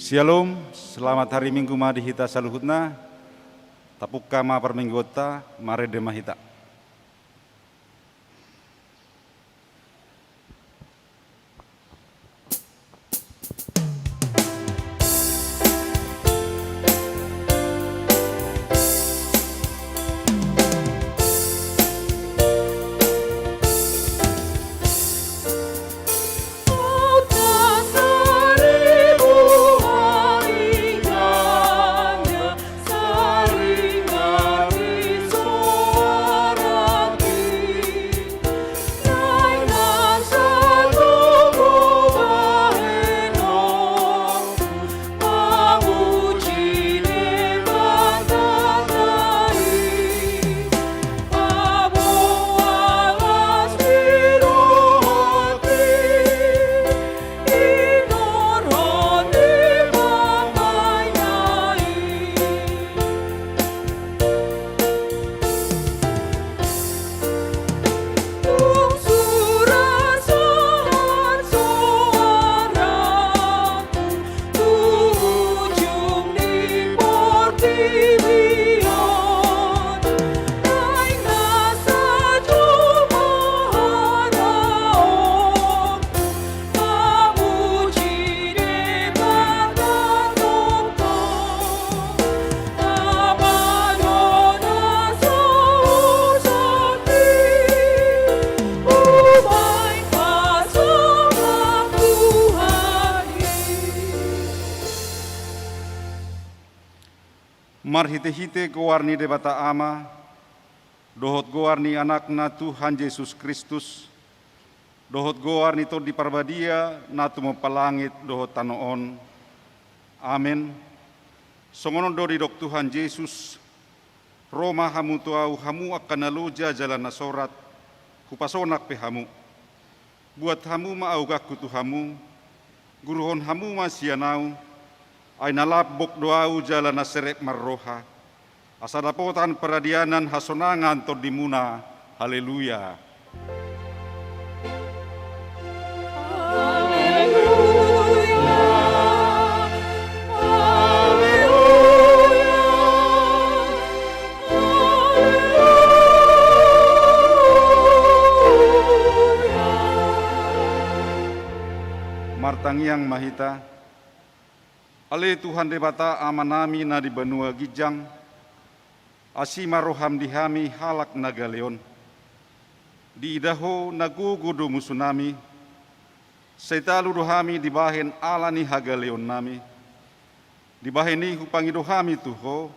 Shalom, selamat hari Minggu Madihita Saluhutna, tapuk kama perminggota, mare demahita. Marhite-hite goarni debata ama, dohot goarni anakna Tuhan Yesus Kristus, dohot goarni to di parbadia, natu mempalangit dohot tanoon. Amin. Songonon dori dok Tuhan Yesus, Roma hamu tuau hamu akan naloja jalan nasorat, kupasonak pe hamu. Buat hamu maaugak kutu hamu, guruhon hamu masianau, ay nalabok doau jalan naserep marroha, asadapotan peradianan hasonangan tordimuna, haleluya. Martangiang mahita, ale Tuhan debata amanami na di benua gijang, asima roham dihami halak nagaleon. Di idaho nagugudo musunami, seitalu rohami dibahen alani hagaleon nami. Dibaheni hupangidohami tuho,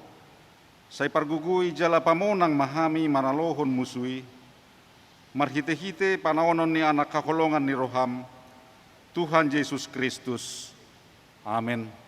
say pargugui jala pamonang mahami manalohon musui. Marhite-hite panaonon ni anak kakolongan ni roham, Tuhan Yesus Kristus. Amin.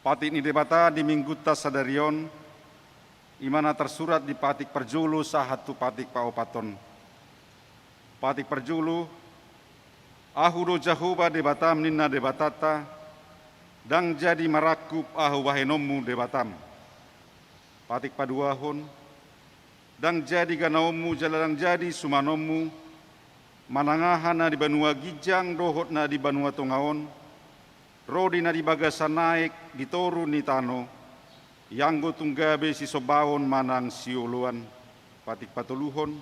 Patik ni debata di mingguta sadarion, imana tersurat di patik perjulu sahatu patik paopaton. Patik perjulu, ahudo jahuba debatam nina debatata, dang jadi marakup ahu wahenomu debatam. Patik paduahon, dang jadi ganaomu jaladang jadi sumanomu, manangahana di banua gijang dohot na di banua tongaon, rodi na di bagasa naik gitoru ni tano, yanggo tunggabe si sobaon manang siuluan, patik patuluhon,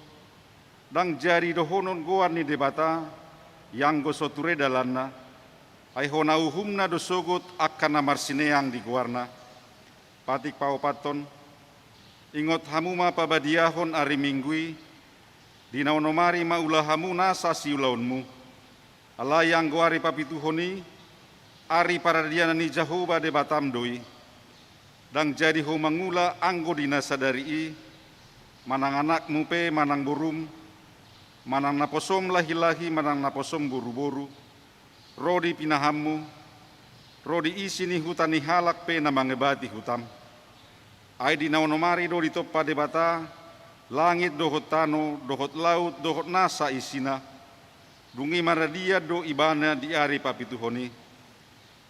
dang jari dohonon goan ni debata, yanggo soture dalanna, Aihona uhumna dosogut akan marsineang di guarna. Patik paopaton, ingot hamuma pabadiahon ari minggui, di naunomari maulah hamuna sasi ulaunmu. Alayang guari papituhoni, ari paradiana ni Jahoba de batamdoi, dang jadi ho mangula anggo dina sadari manang anakmu pe manang burum, manang naposom lahi-lahi manang naposom buru-buru, rodi pinahammu, rodi isi ni hutan ni halak pe na mangebati hutam. Ai di naunomari do di toppa debata, langit dohot tano, dohot laut, dohot nasa isina, dungi maradia do ibana di ari papituhoni.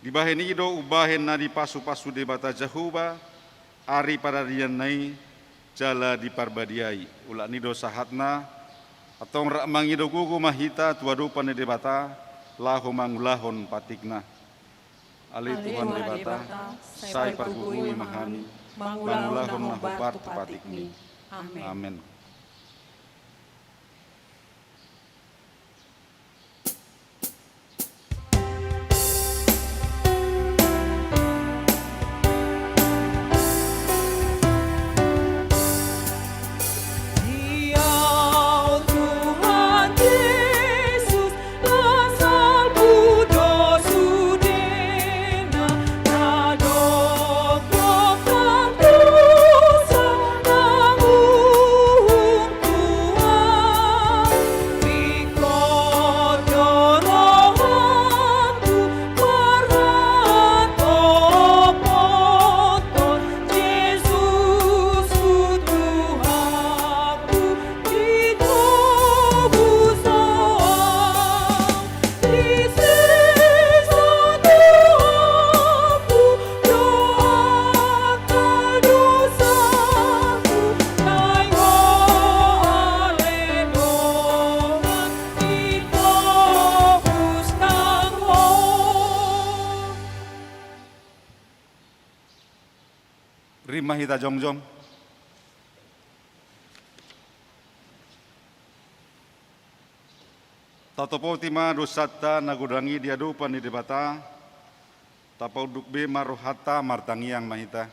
Di bahen ido ubahen na di pasu-pasu debata Jahoba, ari paradian nai, jala di parbadiai. Ulak nido sahatna, atau rak mangido gugu mahita tuadupan debata, lahu mangulahon patikna. Ali Tuhan debata, sai pargugui mahami, mangulahon nahubar patikni. Amin. Rimah hita jongjong. Tatopo tima dosata nagudangi diadupan di debata, tapau dukbe marohata martangiang mahita.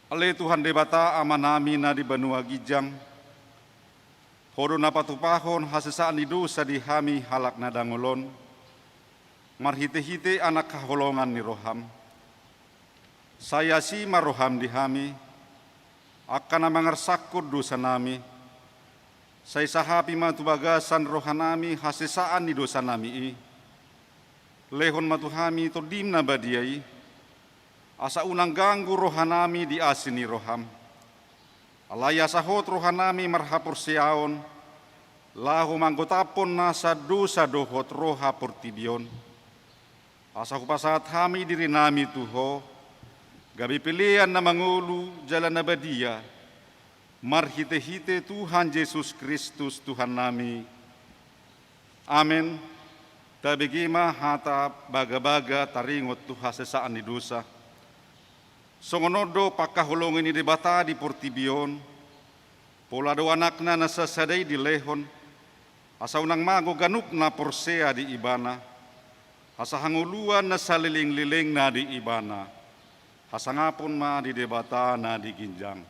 Ale Tuhan debata amanami na di banua gijang, hodo napatupahon hasesaan di dosa di hami halak nadangolon, marhite-hite anak kaholongan ni roham. Saya si maroham dihami, akan mangarsakud dosa nami. Saya sahapi matubagasan rohanami hasesaan di dosa nami. Lehon matuhami to dimna badiai, asa unang ganggu rohanami di asini roham. Alaya sahot rohanami marhapur siaon, lahu manggotapon nasa dosa dohot roha portibion. Asa kupasat hami diri nami tuho, gabi pilihan na mangulu jalan abadia, marhite-hite Tuhan Yesus Kristus Tuhan nami. Amin. Tabigima hata baga-baga taringot Tuhan sesaan di dosa. Songonodo pakahulongin di debata di portibion, pola do anakna nasasadai di lehon, asa unang mago ganuk na porsea di ibana, asa hanguluan na saliling-liling na di ibana. Hasangapun ma di debata na di ginjang.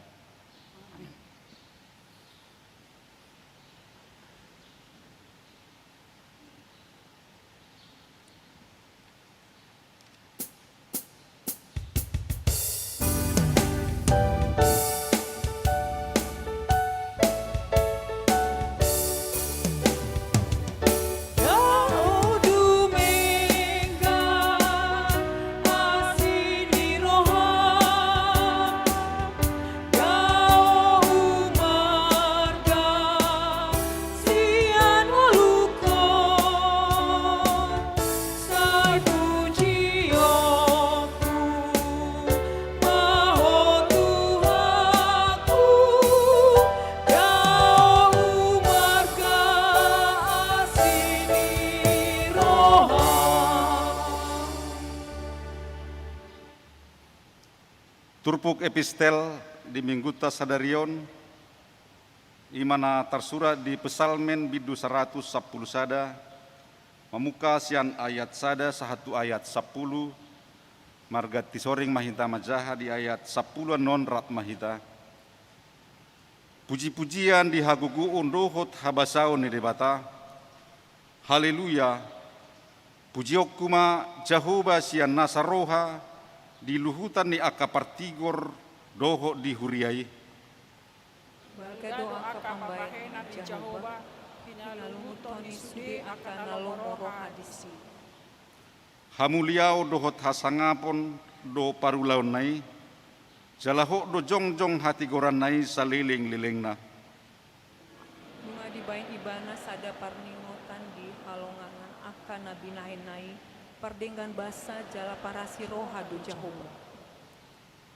Turpuk epistel di Mingguta Sadarion, imana tersurat di Pesalmen bidu 110 sada, Memuka sian ayat sada sahatu ayat 10, marga tisoring mahita majaha di ayat 10 non rat mahita. Puji-pujian di hagugu undohot habasau ni debata. Haleluya. Pujiokuma Jehovah sian nasaroha di luhutan ni akapartigor doho di huriai. Bagado akapambahe nabi Jehovah pinalumuton isude akan nalomoro hadisi. Hamuliau dohot hasangapon do parulaon nai, jalahok do jongjong hati goran nai saliling-lilingna. Bunga dibain ibana sada parningotan di halongangan akan nabi nai pardenggan basa jala parasi rohadu Jehovah.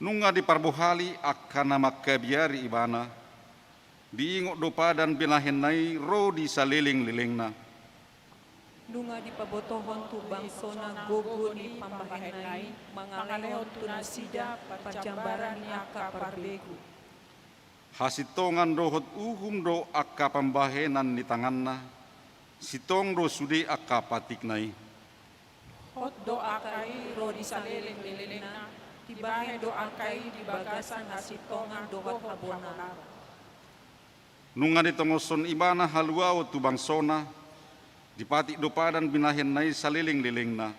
Nunga di parbohali akan nama kebiari ibana, diingok do padan binahin nai ro di saliling-lilingna. Dunga di pabotohon tu bangsona gogo ni pambahenai mangalehon tu nasida pacambaran ni aka parbegu. Hasitongan dohot uhum do akka pambahenan ni tanganna, sitong do sude akka patiknai. Hot do akai ro di saliling-lilingna, tibahe do akai di bagasan hasitongan dohot habonara. Nunga di tongoson ibana haluao tu bangsona, dipatik do padan binahin nai saliling-lilingna.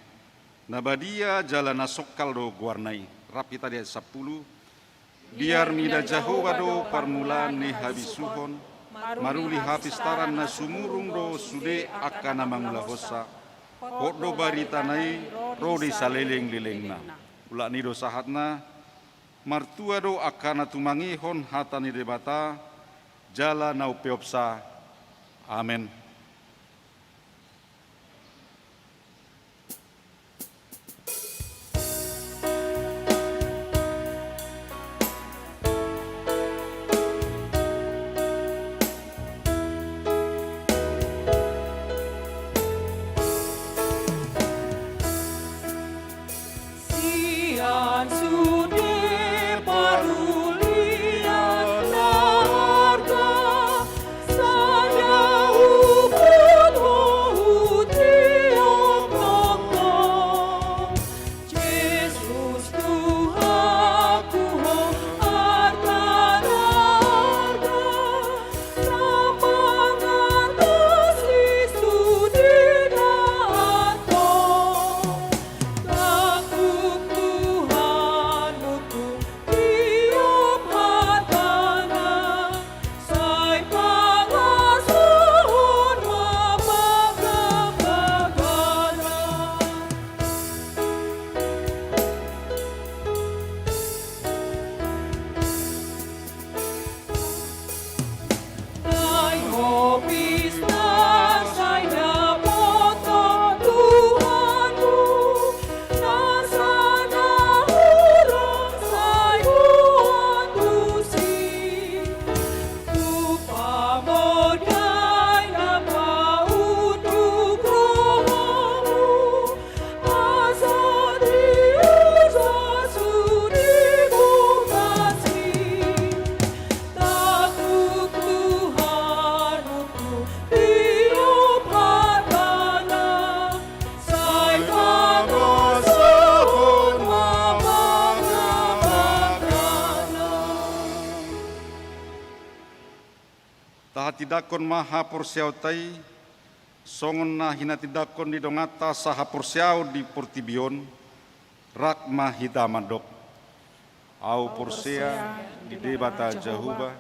Nabadia jalana sokal do guarnai. Rapi tadi ayat 10. Biar mida Jehovah do parmulaan ni habisuhon, maruli hapistaran na sumurung do sude akan namangula hosa. Hot do barita nai ro di saliling-lilingna. Ulak ni do sahatna, martua do akan tumangihon hata ni debata, jala nau peopsa. Amin. Tidakon maha porsiautai, songon na hina tidakon di dongata saha porsiau di portibion, rak mahita madok. Au porsia di debata Jehovah,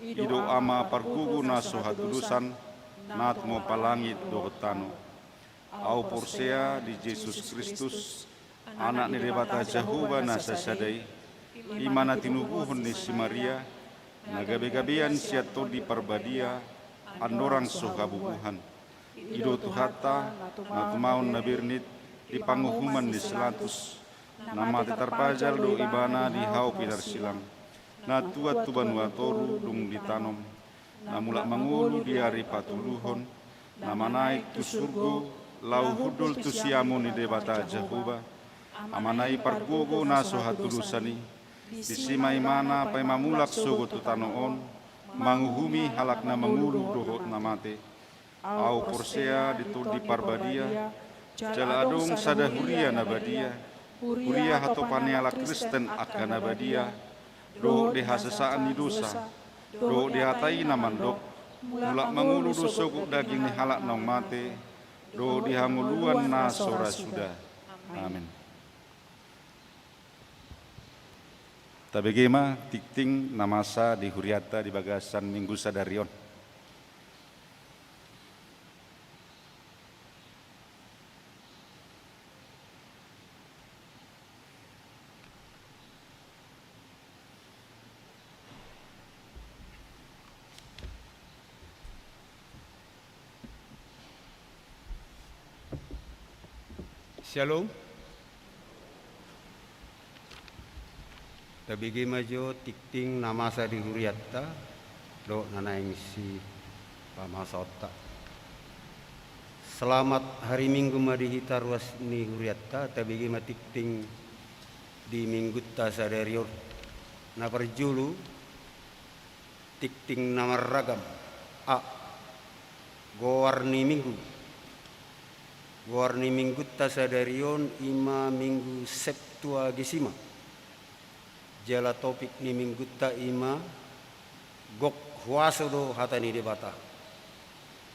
ido ama parkugu na sohatulusan, natmo palangit dohotano. Au porsia di Yesus Kristus, anak ni debata Jehovah na sasadai, imana tinubuhon ni si Maria, nagabe-gabean siato di parbadia, andorang sohabubuhan. Ido tuhata, natumaun nabirnit, di panguhuman di selatus, nama tetarpajal do ibana di hau pilar silang, na tuat tuban watoru dung ditanom, na mulak mangulu di hari patuluhon, nama naik tu surgo, lau hudul tu siamun di debata Jehovah, amanai pargogo na sohatulusani, disimai mana pai mamulak sogo tutanoon, manguhumi halak na mangulu dohot namate, au Porsea ditudi parbadia, jala adung sada huria nabadia, huria hato paneala Kristen akan nabadia, doh deha sesaan ni dosa, doh deha tai namandok, mulak mangulu dosoku daging ni halak nong mate, doh deha nguluan na sora sudah. Amin. Tabegema tikting namasa di huriata di bagasan Minggu Sadarion. Shalom. Tabigi majo tikting namasa di huriatta do nanaing si pamasota. Selamat hari Minggu madihita ruas ni huriatta tabigi matikting di Minggu ta sadarior na perjulu tikting namar ragam a gowarni minggu Warni minggu tasadarion ima minggu Septuagesima. Jala topik ni minggu ta ima gok huaso do hatani debata.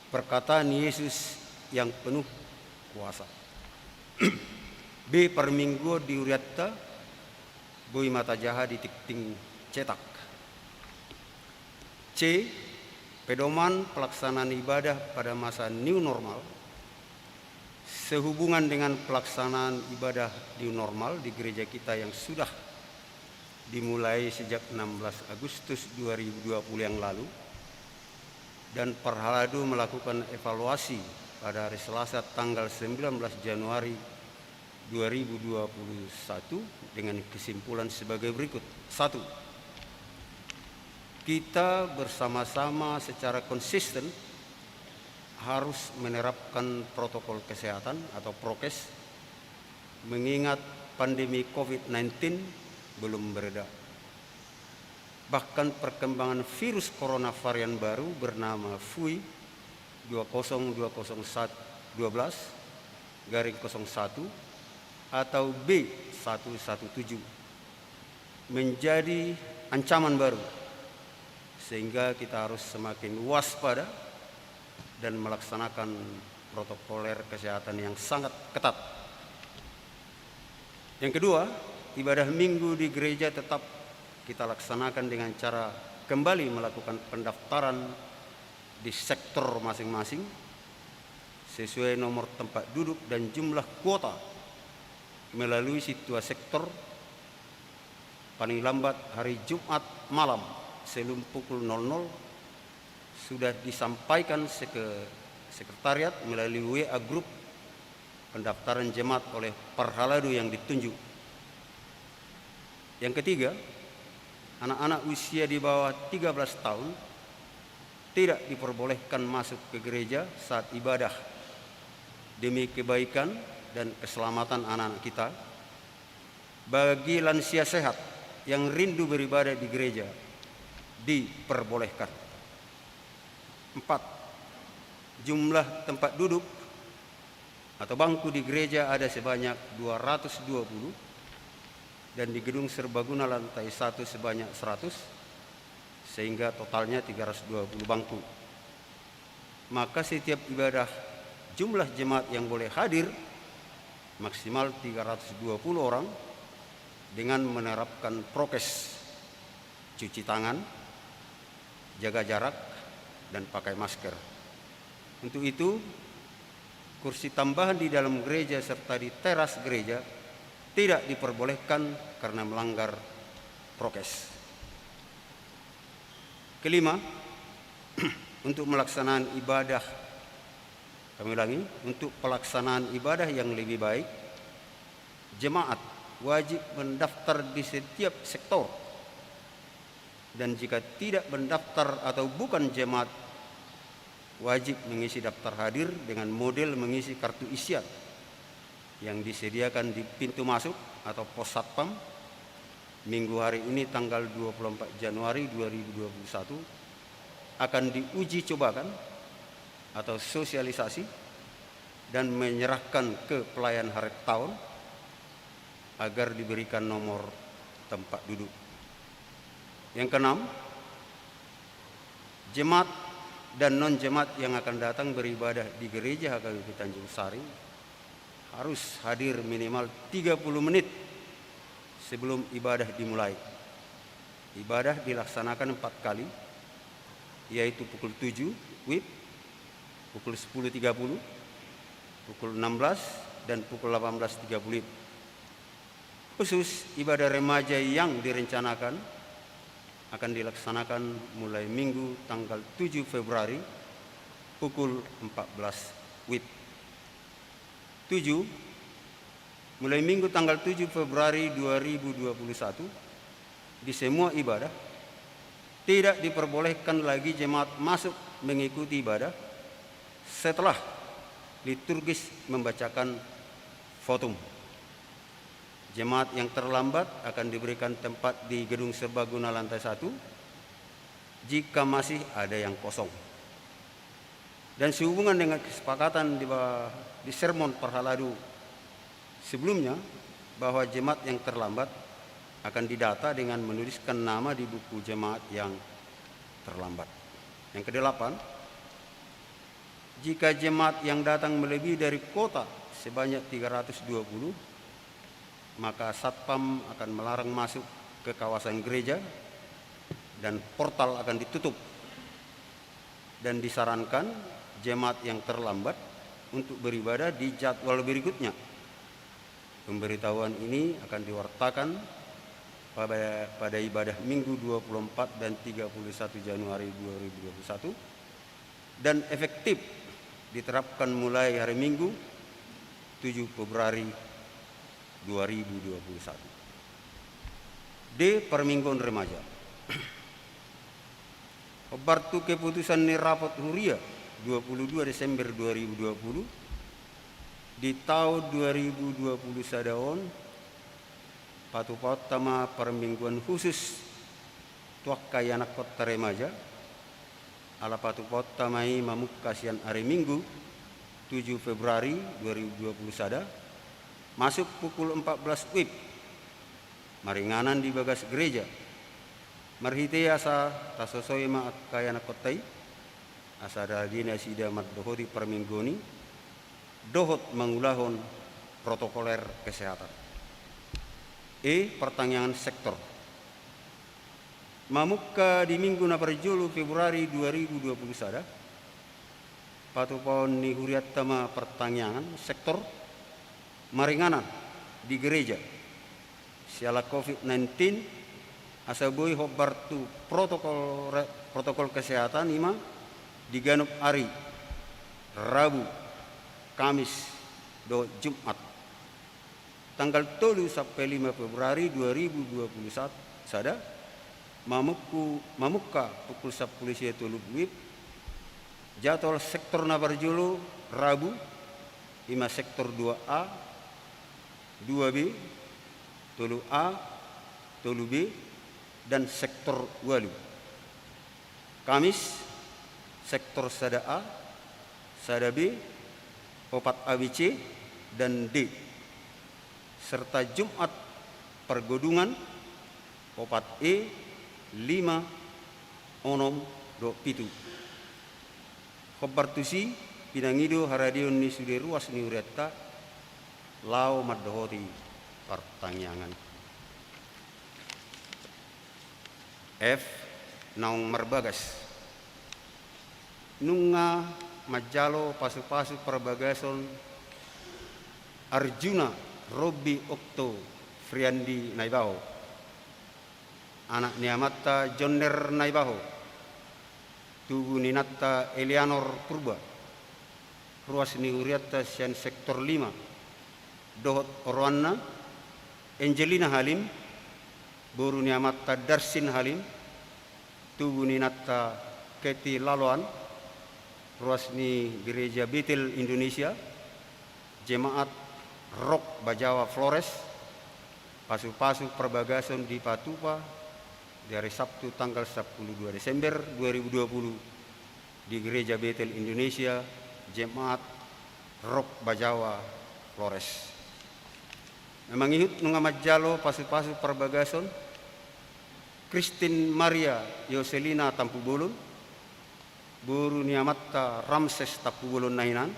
Perkataan Yesus yang penuh kuasa. B per minggu diuriatta bui mata jaha di tikting cetak. C pedoman pelaksanaan ibadah pada masa new normal. Sehubungan dengan pelaksanaan ibadah new normal di gereja kita yang sudah dimulai sejak 16 Agustus 2020 yang lalu dan Perhaladu melakukan evaluasi pada hari Selasa tanggal 19 Januari 2021 dengan kesimpulan sebagai berikut. 1. Kita bersama-sama secara konsisten harus menerapkan protokol kesehatan atau prokes mengingat pandemi COVID-19 belum bereda. Bahkan perkembangan virus corona varian baru bernama FUI 2021-12-01 atau B117 menjadi ancaman baru sehingga kita harus semakin waspada dan melaksanakan protokoler kesehatan yang sangat ketat. Yang kedua, ibadah minggu di gereja tetap kita laksanakan dengan cara kembali melakukan pendaftaran di sektor masing-masing sesuai nomor tempat duduk dan jumlah kuota melalui situs sektor paling lambat hari Jumat malam sebelum pukul 00 sudah disampaikan ke sekretariat melalui WA grup pendaftaran jemaat oleh Perhaladu yang ditunjuk. Yang ketiga, anak-anak usia di bawah 13 tahun tidak diperbolehkan masuk ke gereja saat ibadah demi kebaikan dan keselamatan anak-anak kita. Bagi lansia sehat yang rindu beribadah di gereja diperbolehkan. 4. Jumlah tempat duduk atau bangku di gereja ada sebanyak 220 dan di gedung serbaguna lantai 1 sebanyak 100 sehingga totalnya 320 bangku. Maka setiap ibadah jumlah jemaat yang boleh hadir maksimal 320 orang dengan menerapkan prokes, cuci tangan, jaga jarak, dan pakai masker. Untuk itu, kursi tambahan di dalam gereja serta di teras gereja tidak diperbolehkan karena melanggar prokes. Kelima, untuk pelaksanaan ibadah, kami ulangi, untuk pelaksanaan ibadah yang lebih baik, jemaat wajib mendaftar di setiap sektor. Dan jika tidak mendaftar atau bukan jemaat, wajib mengisi daftar hadir dengan model mengisi kartu isian yang disediakan di pintu masuk atau pos satpam. Minggu hari ini tanggal 24 Januari 2021 akan diuji cobakan atau sosialisasi dan menyerahkan ke pelayan hari tahun agar diberikan nomor tempat duduk. Yang keenam, jemaat dan non-jemaat yang akan datang beribadah di gereja HKBP Tanjung Sari harus hadir minimal 30 menit sebelum ibadah dimulai. Ibadah dilaksanakan 4 kali, yaitu pukul 7 WIB, pukul 10.30, pukul 16, dan pukul 18.30 WIB. Khusus ibadah remaja yang direncanakan akan dilaksanakan mulai Minggu tanggal 7 Februari pukul 14 WIB. 7. Mulai Minggu tanggal 7 Februari 2021 di semua ibadah tidak diperbolehkan lagi jemaat masuk mengikuti ibadah setelah liturgis membacakan votum. Jemaat yang terlambat akan diberikan tempat di gedung serbaguna lantai 1 jika masih ada yang kosong. Dan sehubungan dengan kesepakatan di sermon Perhaladu sebelumnya bahwa jemaat yang terlambat akan didata dengan menuliskan nama di buku jemaat yang terlambat. Yang kedelapan, jika jemaat yang datang melebihi dari kuota sebanyak 320, maka Satpam akan melarang masuk ke kawasan gereja dan portal akan ditutup. Dan disarankan jemaat yang terlambat untuk beribadah di jadwal berikutnya. Pemberitahuan ini akan diwartakan pada ibadah Minggu 24 dan 31 Januari 2021 dan efektif diterapkan mulai hari Minggu 7 Februari 2021. D. Permingguan remaja. Obartu keputusan ni rapat huria 22 Desember 2020 di tahun 2020 sadaon patupaut tama permingguan khusus tuak kaya anak kota remaja ala patupaut tamai mamuk kasihan hari Minggu 7 Februari 2020 sada masuk pukul 14 WIB maringanan di bagas gereja marhite asa tasosoi ma kaya anak kotai asa dina sida mat dohoti perminggoni dohot mengulahon protokoler kesehatan. E. Pertanyaan sektor. Mamuka di Minggu na perjulu Februari 2020 sada patupon ni huriat tama pertanyaan sektor maringanan di gereja siala COVID-19 asabui hobartu protokol kesehatan ima diganup hari Rabu, Kamis, do Jumat tanggal 3 sampai 5 Februari 2021 sada mamuka pukul 10 WIB jadwal sektor nabarjulu Rabu ima sektor 2A 2B 3A 3B dan sektor walu. Kamis sektor sada A, sada B, 4 ABC dan D. Serta Jumat pergodungan 4E 5 onom do pitu. Kobartusi pinangido haradion ni sude ruas ni ureta lau maddohoti pertanyaan. F. Naung marbagas nunga majalo pasu-pasu perbagason Arjuna Robi Okto Friandi Naibaho anak niamata Jonner Naibaho tugu ninata Eleanor Purba ruas ni uriata sian sektor 5 Dohot Orwana Angelina Halim Boru niamata Darsin Halim tugu ninata Keti Laluan ruas ni gereja Betel Indonesia jemaat Rok Bajawa Flores pasu-pasu perbagason di Patupa dari Sabtu tanggal 12 Desember 2020 di Gereja Betel Indonesia, Jemaat Rock Bajawa, Flores. Memang ihut nungamat jalo pasu-pasu perbagason, Christine Maria Yoselina Tampubulun, Buru Niamatta Ramses Tapubulun Nainan,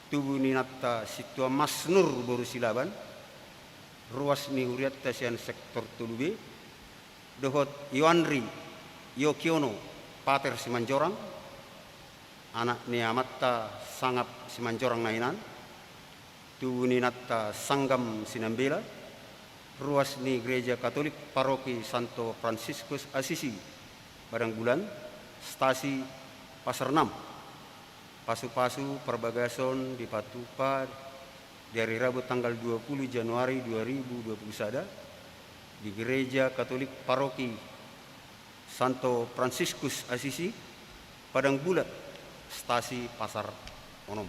Tubuh Ninatta Situa Masnur Boru Silaban, Ruas ni Huriatta Sian Sektor Tulube, Dohot Yoandri Yokiono Pater Simanjorang, anak Niamatta Sangap Simanjorang Nainan, Tubuh Ninatta Sanggam Sinambela, Ruas ni Gereja Katolik Paroki Santo Franciscus Assisi, Badang Bulan, Stasi Pasar 6, pasu-pasu perbagason di Patupa di hari Rabu tanggal 20 Januari 2021 di Gereja Katolik Paroki Santo Franciscus Assisi, Padang Bulat, Stasi Pasar Onom.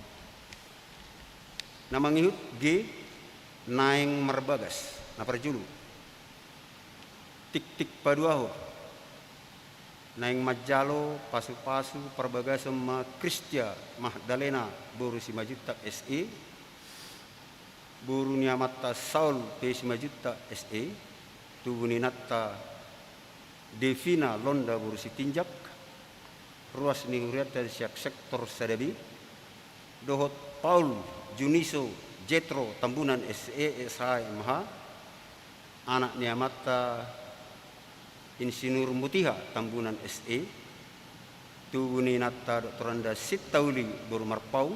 Nama ngihut G. Naeng Marbagas, Naparjulu, Tik-tik Paduaho, Naeng Majalo, Pasu-pasu Perbagasan Ma Kristia Magdalena, Boru Simajuta SE, Boru Niamata Saul P. Simajuta SE, Tubuh Ninata Devina Londa Boru Sitinjak, Ruas Ninguriata Siak Sektor Sadabi, Dohot Paul Juniso Jetro Tambunan SE SHMH, anak Niamata Insinyur Mutiha Tambunan SE, Tubuh Ninata Dr. Anda Sitauli Boru Marpau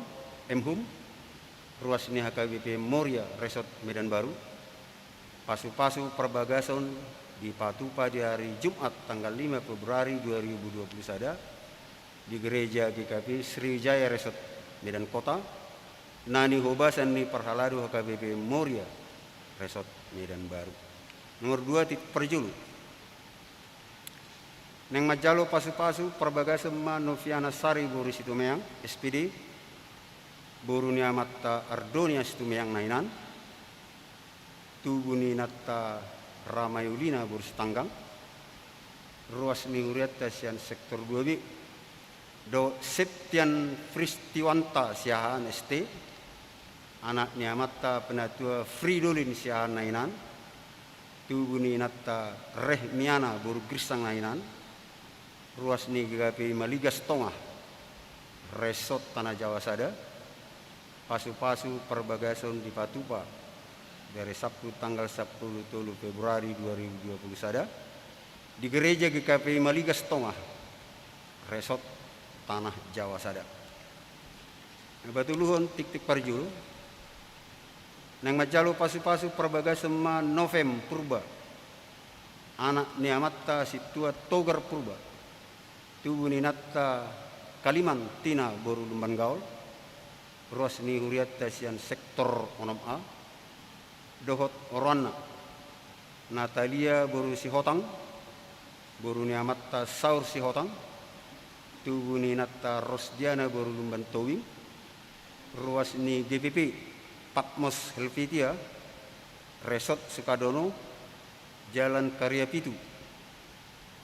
Mhum, Ruas ni HKBP Moria Resort Medan Baru, pasu-pasu perbagason di Patupa di hari Jumat tanggal 5 Februari 2021 di Gereja GKP Sriwijaya Resort Medan Kota, Nani Hobasan ni Perhaladu HKBP Moria Resort Medan Baru. Nomor 2 titik perjulu. Neng Majalo pasu-pasu perbagasan Ma Noviana Sari Boru Situmeang SPD, Boru Niamata Ardonia Situmeang Nainan, Tubuh Ninata Ramayulina Boru Setanggang, Ruas Ninguriata Sian Sektor 2B, Do Septian Fristiwanta Siahaan ST, anak Niamata Penatua Fridolin Siahaan Nainan, Tubuh Ninata Rehmiana Boru Grisang Nainan, Ruas ni GKP Maligas Tongah, Resort Tanah Jawa Sada, pasu-pasu perbagason di Patupa dari Sabtu tanggal 10 Februari 2021 di Gereja GKP Maligas Tongah, Resort Tanah Jawa Sada. Batuluhon tik-tik parjul, Neng Majalo pasu-pasu perbagasan Ma Novem Purba, anak Niamata Situa Togar Purba, Tubuh Ninata Kaliman Tina Boru Lumban Gaul, Ruas ni Huriata Sian Sektor Onom A, Dohot Orwana Natalia Boru Sihotang, Boru Niamata Saur Sihotang, Tubuh Ninata Rosdiana Boru Lumban Towing, Ruas ni GPP Patmos Helvetia, Resort Sukadono, Jalan Karya Pitu,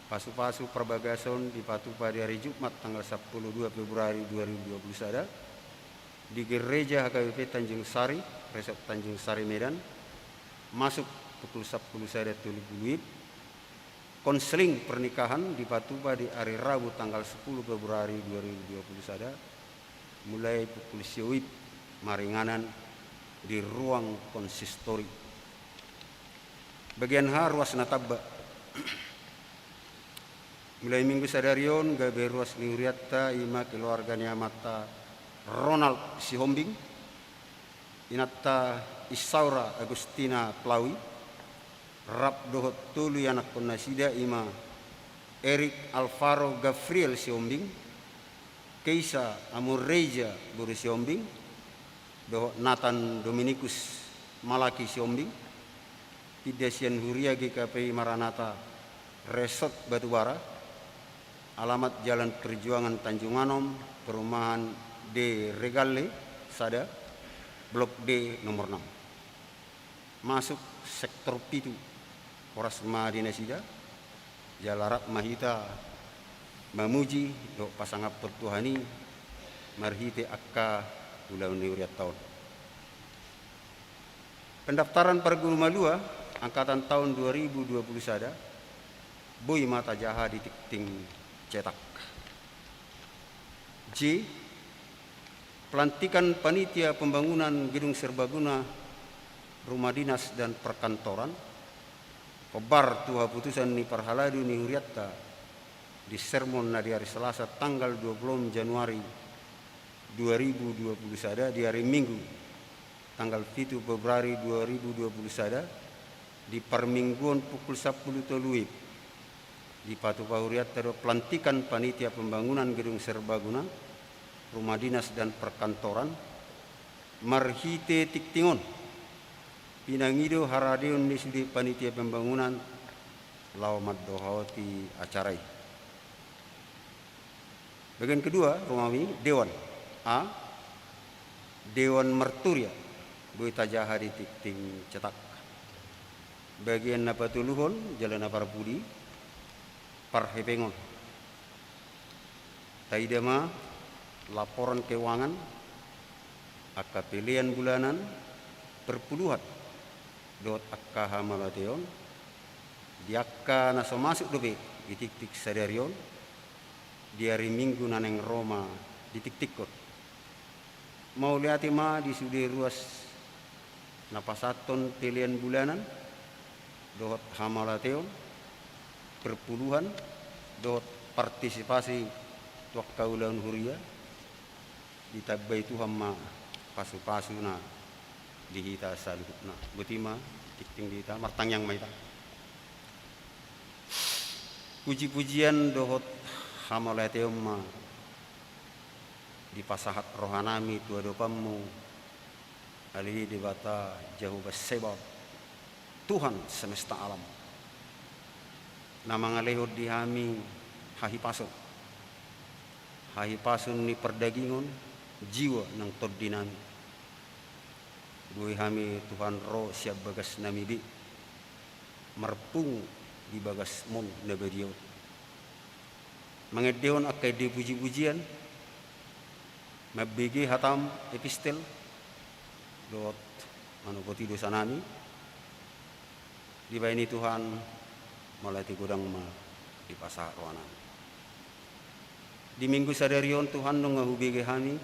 pasu-pasu perbagason di Patupa di hari Jumat tanggal 12 Februari 2021 di Gereja HKBP Tanjung Sari, Resort Tanjung Sari Medan, masuk pukul 10 sada tuli buluit. Konseling pernikahan di Patupa di hari Rabu tanggal 10 Februari 2021 mulai pukul siwit maringanan di ruang konsistori. Bagian H Ruas Nataba mulai minggu sadarion gabe Ruas Ninguriata ima keluarga Niamata Ronald Sihombing, Inata Isaura Agustina Plawi, Rap Dohot Tulu anak Konasida ima Erik Alvaro Gabriel Sihombing, Keisa Amurreja Boru Sihombing, Dohot Nathan Dominikus Malaki Sihombing, Pidasian Huria GKP Maranata Resort Batubara, alamat Jalan Perjuangan Tanjung Anom, Perumahan D Regale Sada, Blok D nomor 6. Masuk Sektor Pitu, Horas Madinah Sida, Jalarat Mahita mamuji do pasangap pertuhani marhite akka ulau niuriat tahun. Pendaftaran Perguru Malua angkatan tahun 2020 sada Boy Mata Jaha di Tikting cetak. J. Pelantikan panitia pembangunan gedung serbaguna rumah dinas dan perkantoran Kobar tuha putusan ni parhaladu ni huriatta di sermon na di hari Selasa tanggal 20 Januari 2020 sada di hari Minggu tanggal 7 Februari 2020 sada di permingguan pukul 10 toluip di Patu Pahuriatta do pelantikan panitia pembangunan gedung serbaguna rumah dinas dan perkantoran marhite tiktingon pinangido haradeon ni sudi panitia pembangunan laumat dohawati acarai. Bagian kedua Romawi Dewan A. Dewan Merturia Boy Tajaha di Tikting cetak. Bagian Napatuluhon Jalan Aparpudi Parhepengon. Taidama laporan keuangan akka pilihan bulanan perpuluhan dot akka hamalateon di akka naso masuk dobe di tik-tik sadarion di hari Minggu naneng Roma di tik-tikkot mau lihat ma di sudi ruas napasaton pilihan bulanan dot hamalateon perpuluhan dot partisipasi tuak kaulan huria ditabai itu hama pasu-pasu na dihita saluhut na butima tikting dihita martang yang maita puji-pujian dohot hamalateum ma di pasahat rohanami tua dopamu alihi dibata jauh bersebab Tuhan semesta alam nama ngalehot dihami hahipasun ni perdagingon jiwa nang tordinami buih hami Tuhan roh siap bagas namibi merpung di bagas mon nabadio mangedeon akai di puji-pujian mabigi hatam epistel dot manupoti dosa nami di baini Tuhan malati gudang ma di pasar roana di minggu sadarion Tuhan nung ngahubigi hami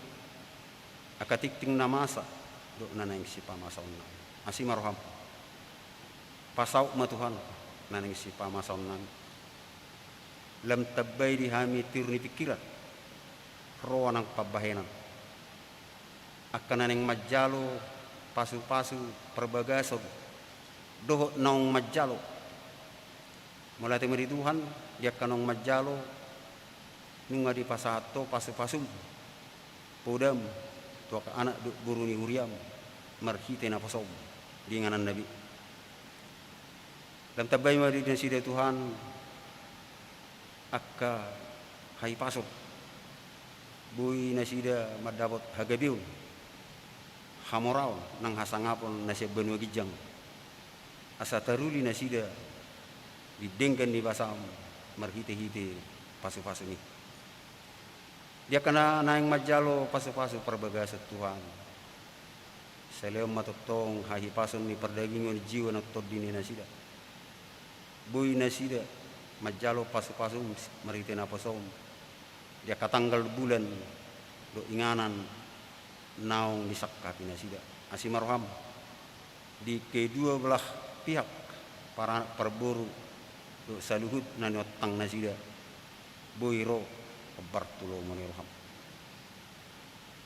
akatikting namasa do nanang si pamasaon na asi maroham pasaw ma Tuhan nanang si pamasaon na lam tabbay di hami tirni pikiran roa ng pabahenan akan nanang majalo pasu-pasu perbagason doho naong majalo mulai temeri Tuhan dia kanong majalo nunga di pasato pasu-pasum podam tuak anak buruni huriam marhite na pasom di nganan Nabi dan tabay mari dan sida Tuhan akka hai pasor buy na sida madabot hagabiun hamoraw nang hasangapon na siya benua gijang asa taruli na sida didenggan di basam marhite-hite pasu-pasu ni dia kena naing majalo pasu-pasu perbagasa Tuhan seleom matotong hahi pasun ni perdagingon jiwa na tordini nasida boy nasida majalo pasu-pasu marite na pasom dia katanggal bulan do inganan naong disakka pinasida asimarham di kedua belah pihak para perburu do saluhut nanotang nasida boy ro Bartulo Manirham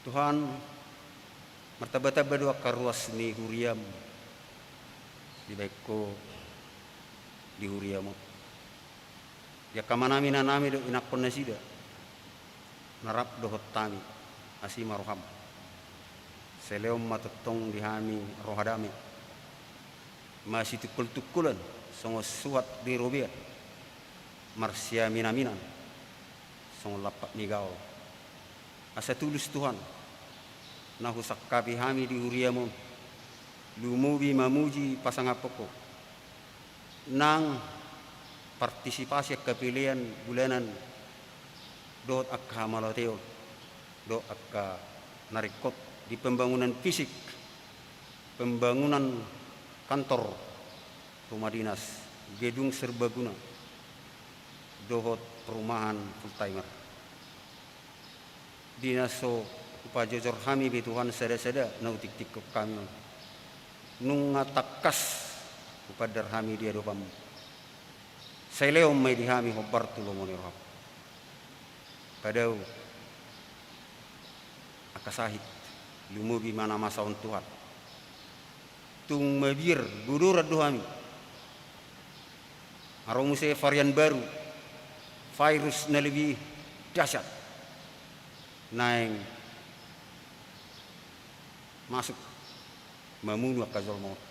Tuhan martabata badua karuas ni huriam di baikko di huriamo ya kamanami nanami do inakon nasida narap dohot tami asi maroham seleom matotong dihami rohadami masih tukul-tukulan songo suhat di robia marsia minaminan song lapak nigao asa tulus Tuhan nahusak kabi hami di uriamo lumubi mamuji pasangapoko nang partisipasi kepilihan bulanan dohot akka malateo, do akka narikot di pembangunan fisik, pembangunan kantor, rumah dinas, gedung serbaguna, dohot perumahan full timer. Dinaso upajojor hami bituhan sada-sada nautik-tik kami nungatakas upadar hami dia dopam saileom may dihami hobar tulungon irhap padaw akasahit lumubi mana masaon Tuhan tung mabir budur dohami aromuse varian baru virus na lebih dahsyat naing masuk membunuh kazol maut.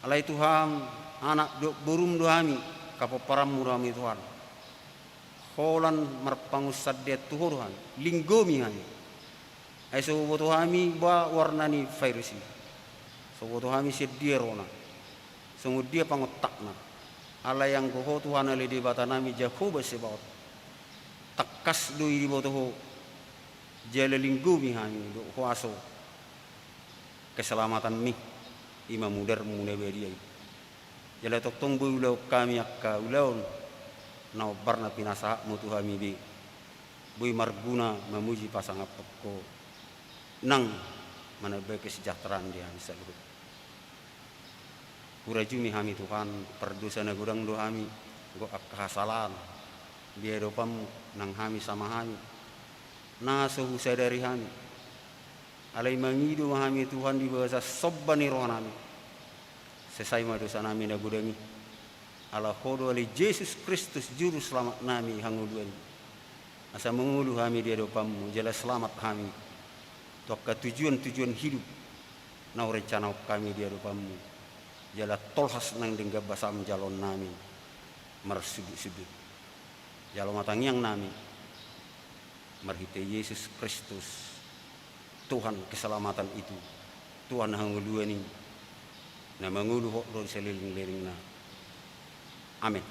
Alai Tuhan anak burum dohami kapoparam murami Tuhan. Holan marpangus sadde Tuhan linggomi hani. Aiso botohami ba warnani virusi. So botohami sedia rona. Sungguh dia pangotakna. Alai yang goho Tuhan ale di batanami Jakoba sebaut. Takas doi di botoho jale linggomi hani do huaso keselamatan mi ima mudar mune beria jala toktong bu ulau kami akka ulaun na barna pinasa mutu hami bi bui marguna memuji pasang apko nang mana baik kesejahteraan dia seluruh urajumi hami Tuhan perdosa na gudang do hami go akka hasalan dia dopam nang hami sama hami na suhu sadari hami alai mangidu hami Tuhan di bawah sobbani roh nami sesai madosa nami na gudangi ala hodo ali Yesus Kristus juru selamat nami hanguduan asa mengulu hami dia dopamu jala selamat hami tokka tujuan-tujuan hidup na rencana kami dia dopamu jala tolhas nang dengga basam jalon nami marsudut-sudut jalo matangiang nami marhite Yesus Kristus Tuhan keselamatan itu Tuhan hanguluani na mangulu hok ron seliling-liling na amin.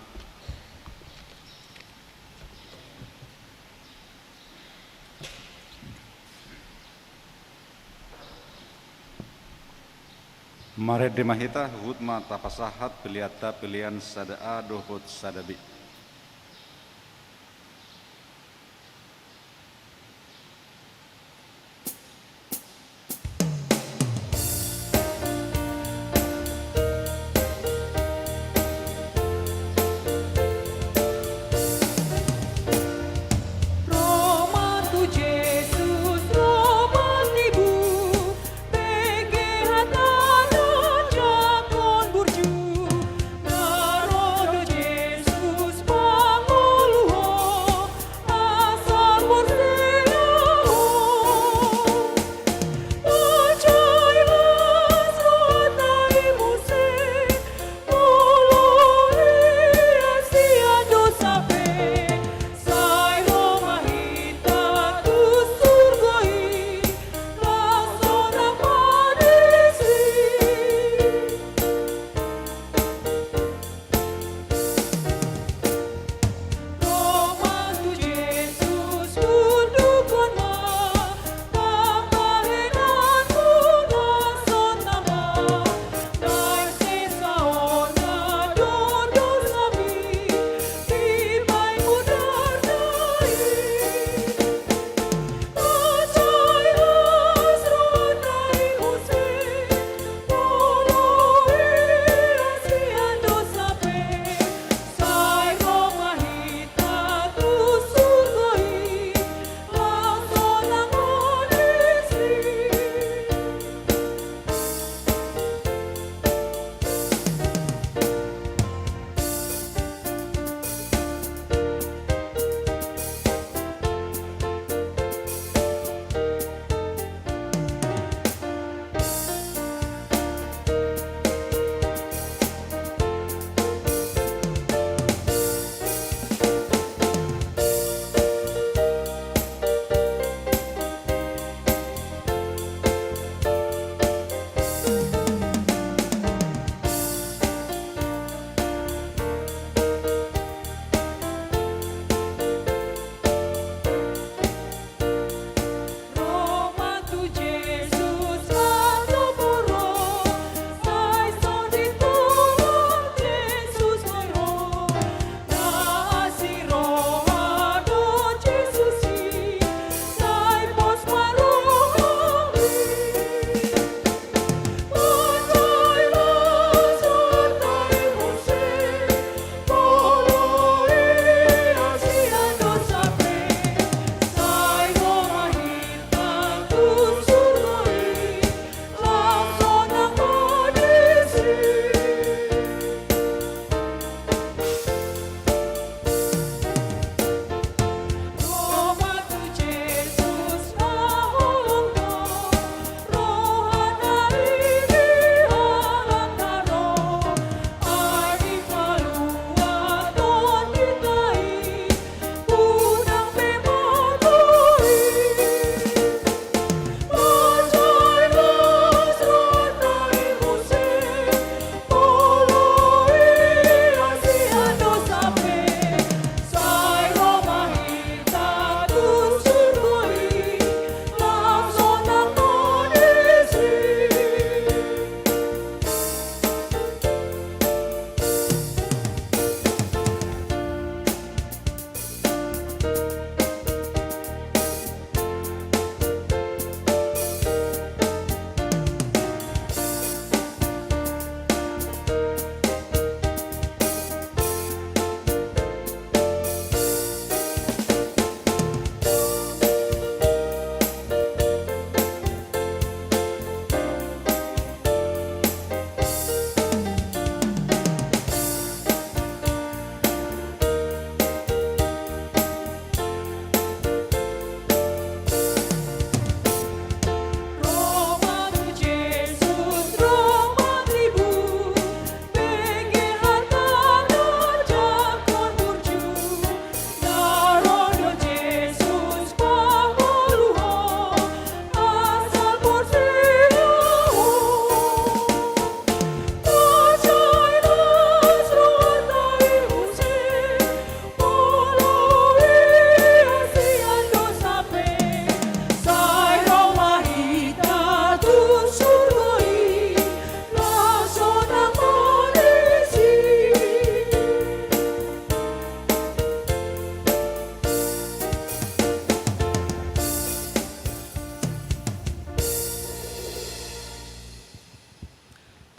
Mare demahita hutma tapasahat piliata pilihan sadaa dohot sadabi. Jesus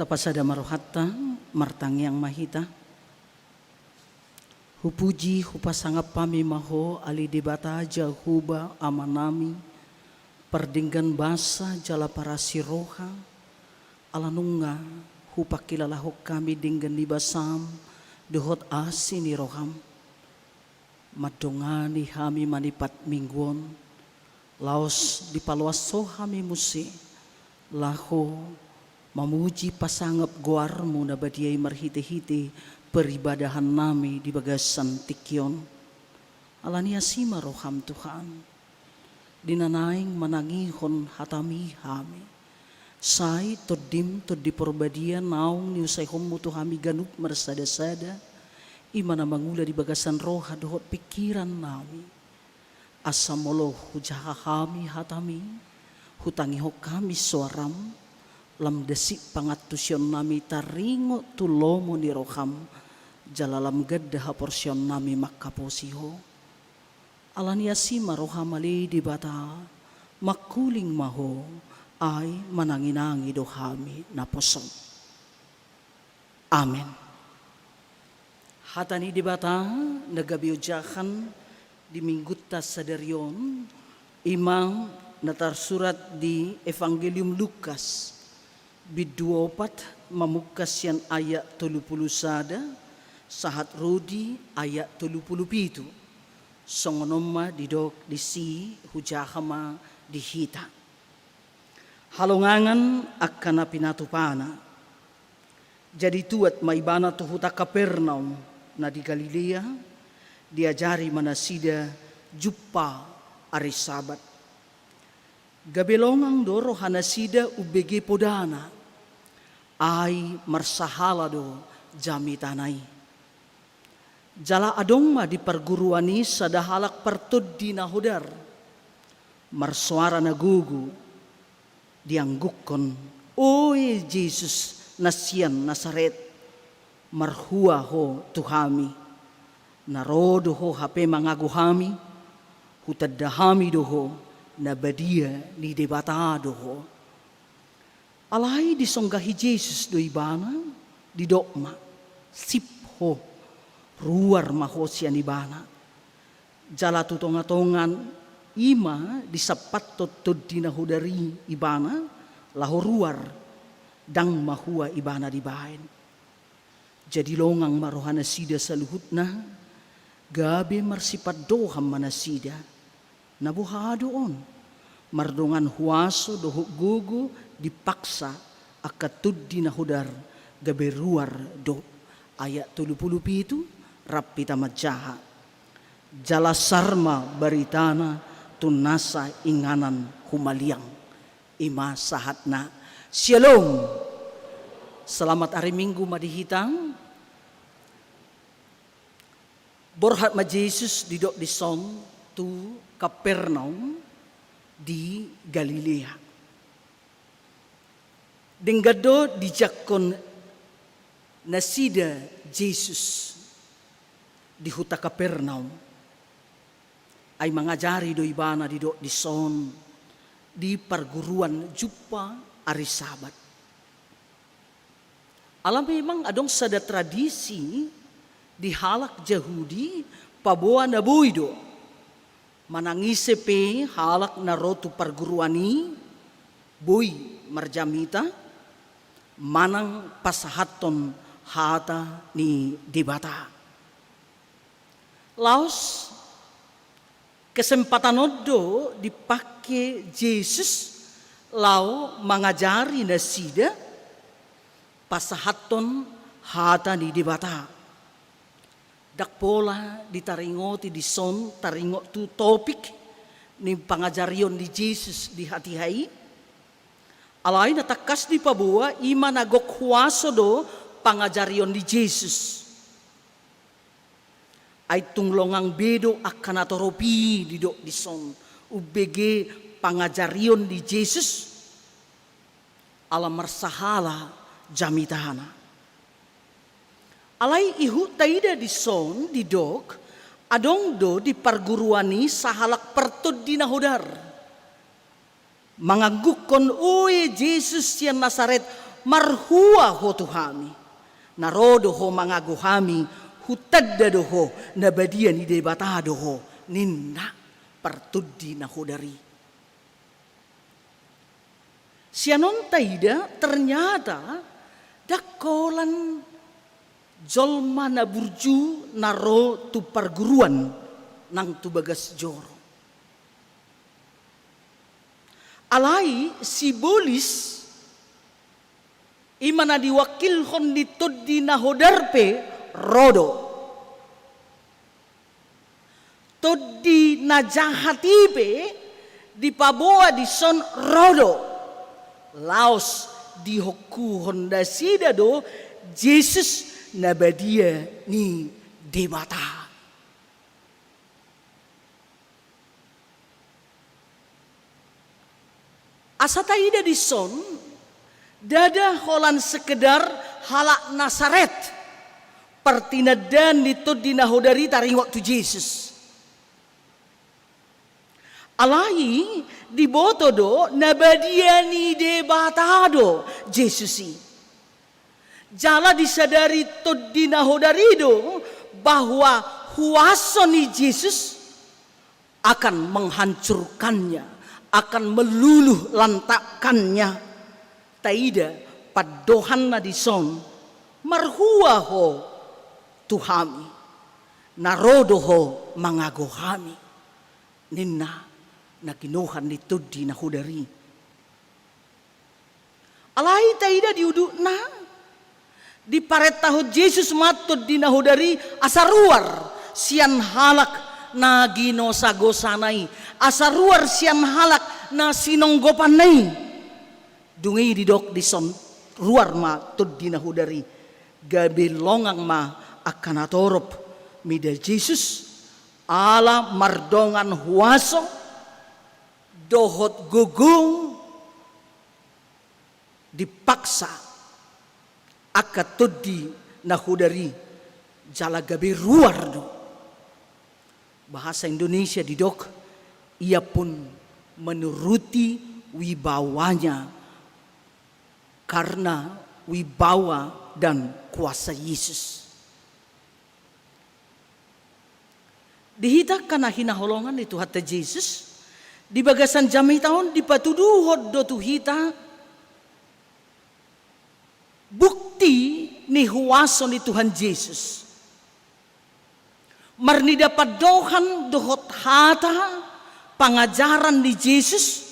Kapasada marohatta martang yang mahita. Hupuji hupasangap pami maho ali debata jahuba amanami perdinggan basa jala para siroha alanunga hupakilalahok kami dinggan libasam dohot asini roham madongani hami manipat mingguon laos di palwaso hami musi laho mamuji pasangap guarmu na badiay marhite-hite peribadahan nami di bagasan tikyon. Alania sima roham Tuhan. Dinanaing manangihon hatami hami. Sai todim todi perbadian naung ni usai homu tuhami ganuk mersada-sada. Imana mangula di bagasan roha dohot pikiran nami. Asamolo hujaha hami hatami. Hutangi ho kami suaram. Lam desik pangatusyon nami taringo tulomo ni roham jalalam gadda porsion nami makaposiho alania sima roham ali di bata makuling maho ay mananginangi dohami naposom. Amen. Hatani di bata nagabiujahan di minggutta sadaryon imang natarsurat di Evangelium Lukas biduopat mamukas yan ayat 30 sada sahat rodi ayat 37 songonoma didok disi hujahama dihita halongangan akan pinatupana jadi tuat maibana tuhuta Kapernaum na di Galilea diajari manasida juppa ari sabat gabelongang doro hanasida ubege podana ay marsahalado jami tanay. Jala adongma di perguruani sadahalak pertud di nahudar. Marsuara nagugu dianggukon. Oy Jesus nasian Nasaret marhua ho tuhami. Narodo ho hape mangaguhami. Hutadahami doho nabadia ni debatado ho. Alai disonggahi Jesus do ibana di dokma sipho ruar mahosian ibana jala tutongatongan ima di sapatot todina hudari ibana laho ruar dang mahua ibana di bain jadi longang marohana sida saluhutna gabe marsipat doham manasida nabuhadoon mardongan huaso dohuk gugu dipaksa akatud dinahudar gaberuar do ayat 30 itu rapi tamat jaha jala sarma baritana tunasa inganan humaliang ima sahatna shalom. Selamat hari Minggu madihitang borhat ma Jesus didok di son tu Kapernaum di Galilea. Denggado dijakon nasida Jesus di huta Kapernaum ay mangajari do ibana di do di son di perguruan juppa ari sabat. Alam memang adong sada tradisi di halak Yahudi paboa na buido manangise pe halak na rotu perguruani boy marjamita manang pasahaton hata ni debata. Laos kesempatan odo dipakai Jesus lau mengajari nasida pasahaton hata ni debata. Dak pola ditaringoti di son taringot tu topik ni pangajarion di Jesus di hati hai. Alay natakas di pabuwa ima nagok huwaso do pangajarion di Jesus. Ay tunglongang bedo akan atoropi di do di song ubege pangajarion di Jesus alam marsahala jamitana. Alay ihu taida di son di dok adong do di perguruani sahalak pertud di nahudar. Mangagukon, oy Jesus yang Nasaret marhua ho tuhami, narodo ho mangagohami, hutadda doho nabadia ni debata doho ninna pertuddi na hodari. Sianon taida ternyata dakolan jolma na burju naro tu perguruan nang tu bagas joro. Alai simbolis imana diwakilhon dituddi na hodarpe rodo. Toddi na jahatipe dipaboa di son rodo. Laos dihoku honda sida do Jesus nabadia ni debata. Asataida di son dada holan sekedar halak Nasaret pertinadan dituddi na hodari taring waktu Jesus. Alai diboto do nabadiani debatado Jesusi. Jala disadari tuddi na hodarido bahwa huaso ni Yesus akan menghancurkannya, akan meluluh lantakannya. Taida padohan na dison marhua ho tuhami, narodo ho mangagohami, ninna na kinuhan ni tuddi na hodari. Alai taida diuduk na di paret tahu Jesus matud di na hodari asaruar sian halak na ginosagosanay, asaruar sian halak na sinonggopanay. Dungi didok di son ruar ma tuddi na hodari gabilongang ma akan atorop mida Jesus ala mardongan huaso dohot gugung dipaksa akatuddi na hudari jala gabi ruar do. Bahasa Indonesia didok ia pun menuruti wibawanya karena wibawa dan kuasa Yesus. Dihitakan hina holongan itu hatta Yesus di bagasan jami tahun dipatuduh do tuhita bukti ni huaso ni Tuhan Yesus. Marni dapat dohan dohot hata pangajaran di Yesus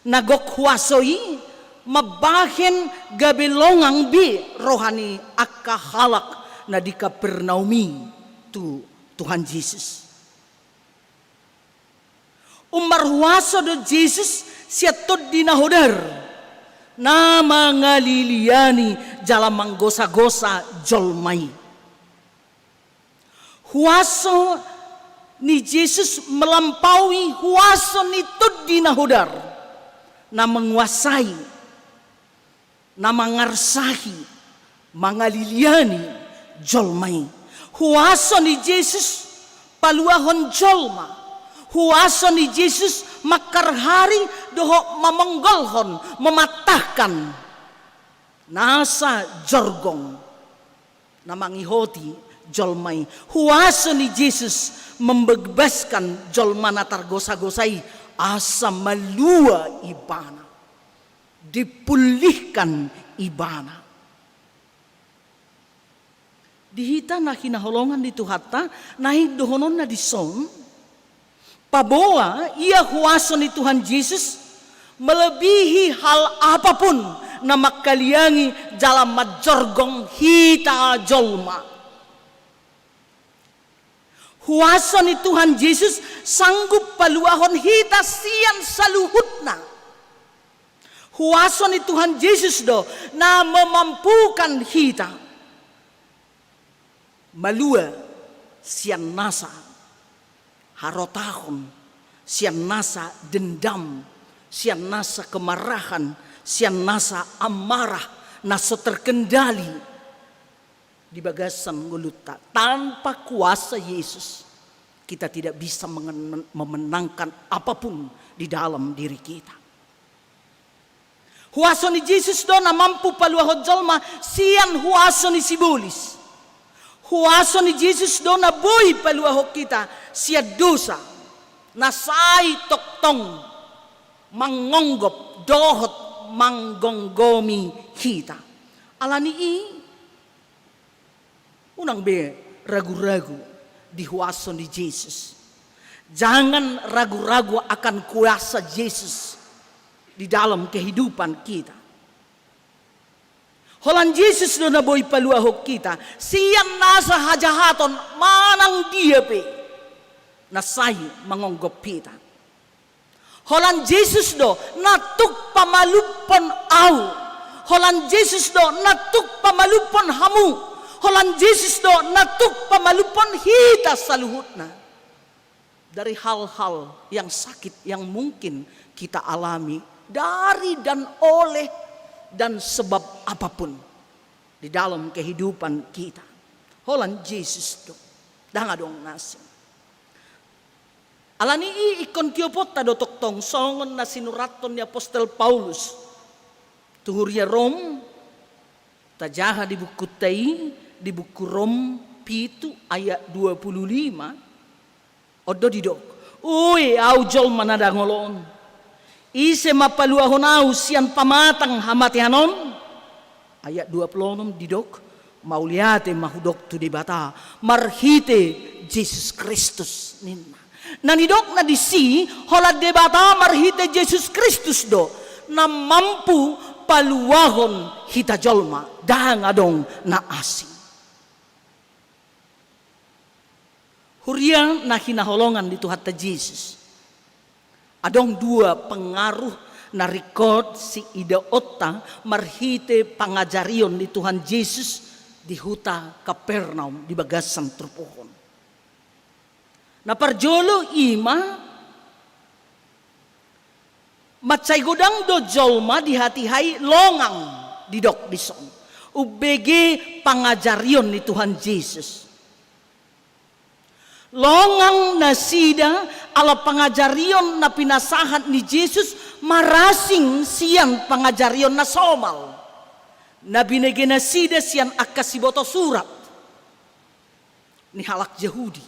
nagok huasoi mabahen gabilongang bi rohani akahalak na di Kapernaumi tu Tuhan Yesus. Umar huaso do Jesus siatud di nahodar na mangaliliani jala manggosa-gosa jolmai. Huaso ni Jesus melampaui huaso ni tuddi nahodar na menguasai, na mangarsahi, mangaliliani jolmai. Huaso ni Jesus paluahon jolma. Huaso ni Jesus makar hari doho memenggolhon, mematahkan nasa jorgong namangihoti jolmai. Huaso ni Jesus membebaskan jolma natar gosa-gosai asa malua ibana, dipulihkan ibana. Dihita na hinaholongan di tuhata nahi dohonon na dison paboa ia huaso ni Tuhan Yesus melebihi hal apapun na makaliangi dalam majorgong hita jolma. Huaso ni Tuhan Yesus sanggup paluahon hita sian saluhutna. Huaso ni Tuhan Yesus do na memampukan hita malua sian nasa harotahun, sian nasa dendam, sian nasa kemarahan, sian nasa amarah, nasa terkendali di bagasan nguluta. Tanpa kuasa Yesus kita tidak bisa memenangkan apapun di dalam diri kita. Huaso ni Jesus do na mampu paluahod jalma siyan huaso ni sibulis. Huaso ni Jesus do na buhi paluahod kita siya dosa nasay toktong mangonggop dohot manggonggomi kita. Alani unang be ragu-ragu di huaso ni Jesus. Jangan ragu-ragu akan kuasa Yesus di dalam kehidupan kita. Holan Yesus do na boy paluahok kita, siyan nasa hajahaton manang dia pe nasay mangonggop kita. Holan Yesus do natuk pamalupon au. Holan Yesus do natuk pamalupon hamu. Holan Yesus do natuk pamalupon hita saluhutna. Dari hal-hal yang sakit yang mungkin kita alami dari dan oleh dan sebab apapun di dalam kehidupan kita. Holan Yesus do danga dong nasi. Alani ikon kiopot ta do toktong songon na sinuraton ni Apostel Paulus. Tuhurya Rom tajaha di buku tai di buku Rom 7 ayat 25. Odo didok. Uy, au jol manada ngolon. Ise mapaluahon au sian pamatang hamatihanon. Ayat 26 didok. Mauliate mahudok tu dibata. Marhite Jesus Kristus ninna. Nanidok na disi hola debata marhite Jesus Kristus do. Na mampu paluahon hita jolma. Dang adong na asing. Huriang na hinaholongan di Tuhan ta Jesus. Adong dua pengaruh na record si Ida Otta marhite pangajarion di Tuhan Yesus di huta Kapernaum di bagasan trupuhon. Na parjolo ima macay godang do jolma di hati-hai longang di dok dison. Ubege pangajarion di Tuhan Yesus. Longang na sida ala pangajarion na pinasahan ni Jesus marasing siyan pangajarion na somal. Na binigyan na sida siyan akasiboto surat ni halak Yahudi.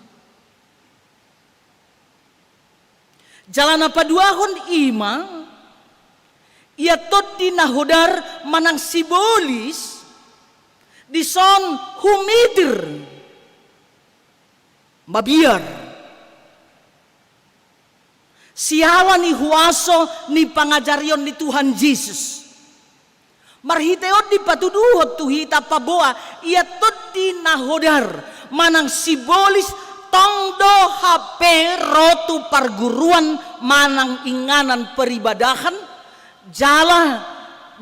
Jalan na paduahon ima ia tot dinahodar manang sibolis dison humidir mabiar siawan ni huaso ni pangajarion ni Tuhan Yesus marhiteot di patuduhot tuhita paboa ia tot dinahodar manang sibolis tongdo HP rotu perguruan manang inganan peribadahan jala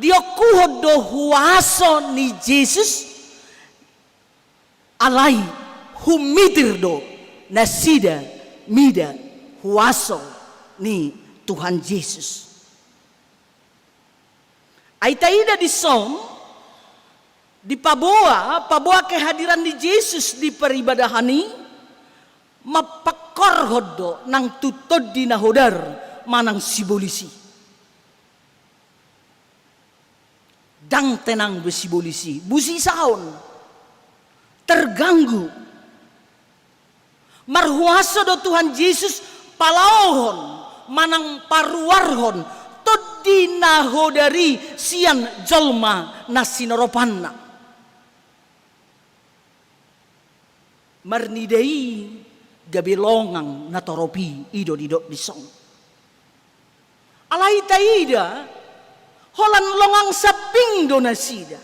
diokuhod do huaso ni Yesus alai humitir do nasida mida huaso ni Tuhan Yesus. Aitaida di som di paboa kehadiran di Yesus di peribadahan ini mapakorhod do nang tutod di nahodar manang sibolisi. Dang tenang besibolisi, busi saon terganggu. Marhuasa do Tuhan Yesus palauhon manang paruarhon tod dinahodari sian jolma na sinoropanna. Marnidei gabilongang na toropi ido didok disong. Alay taida holan longang sabing do nasida.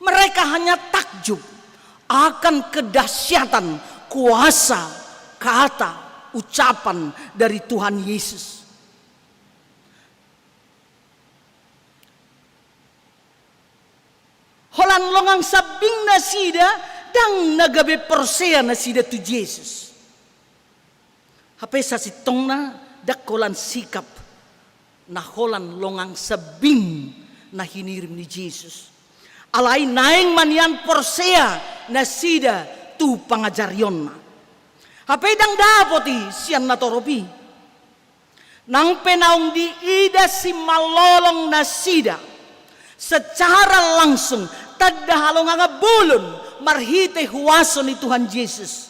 Mereka hanya takjub akan kedahsyatan kuasa kata ucapan dari Tuhan Yesus. Holan longang sabing nasida dang nagabe persea nasida tu Yesus. Hape sa sitong na dakolan sikap na holan longang sabing na hinirim ni Yesus. Alay naing manian persea nasida tu pangajarion na. Hape dang dapoti siyan natoropi. nang penaung di ida si malolong na sida secara langsung tada halong nga bulon marhite huwaso ni Tuhan Yesus.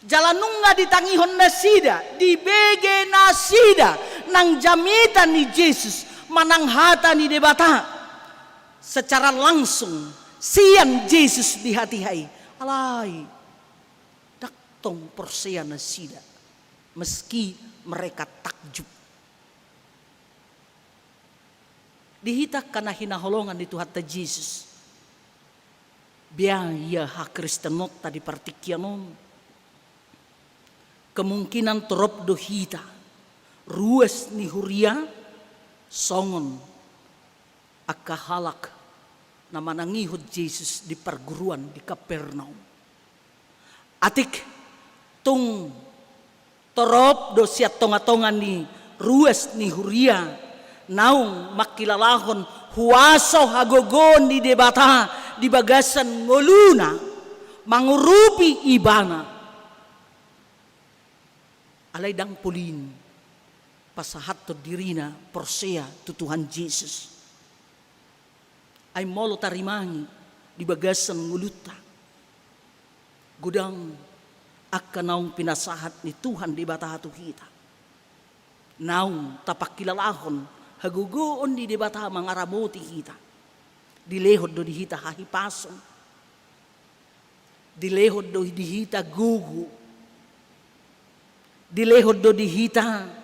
Jalanung nga ditangihon na sida, dibege na sida nang jamitan ni Yesus mananghata ni debata. Secara langsung sian Yesus di hati-hai. Alay, daktong persean na sida. Meski mereka takjub. Dihita kana hinaholongan ni Tuhan ta Yesus. Biaya ha Kristenot tadi partikyanon. Kemungkinan torop dohita ruas ni huria songon akahalak na manangihod Jesus di perguruan di Kapernaum. Atik tung torop do siat tonga-tongan ni ruas ni huria naung makilalahon huaso hagogon di debata di bagasan ngoluna mangurupi ibana. Alay dang pulin pasahat to dirina persea tu Tuhan Yesus ay molo tarimangi di bagasan nguluta gudang akka naung pinasahat ni Tuhan di batahatu kita naung tapakilalahon hagugoon di debata mangaramoti kita dilehod do dihita hahipason dilehod do dihita gugu dilehod do dihita